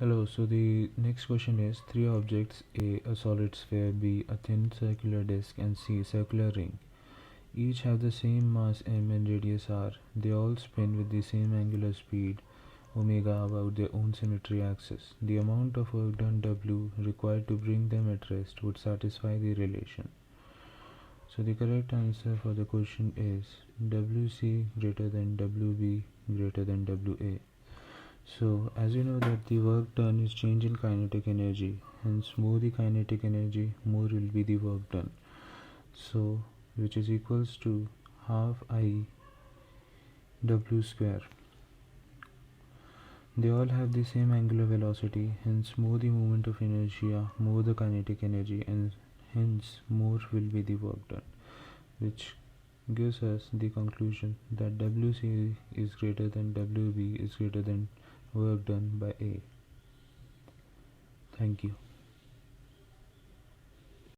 Hello, so the next question is three objects: A solid sphere, B a thin circular disk, and C circular ring. Each have the same mass m and radius r. They all spin with the same angular speed omega about their own symmetry axis. The amount of work done W required to bring them at rest would satisfy the relation. So the correct answer for the question is WC greater than WB greater than WA. So as you know that the work done is change in kinetic energy, hence more the kinetic energy, more will be the work done. So which is equals to half I W square. They all have the same angular velocity, hence more the moment of inertia, more the kinetic energy, and hence more will be the work done, which gives us the conclusion that WC is greater than WB is greater than work done by A. Thank you.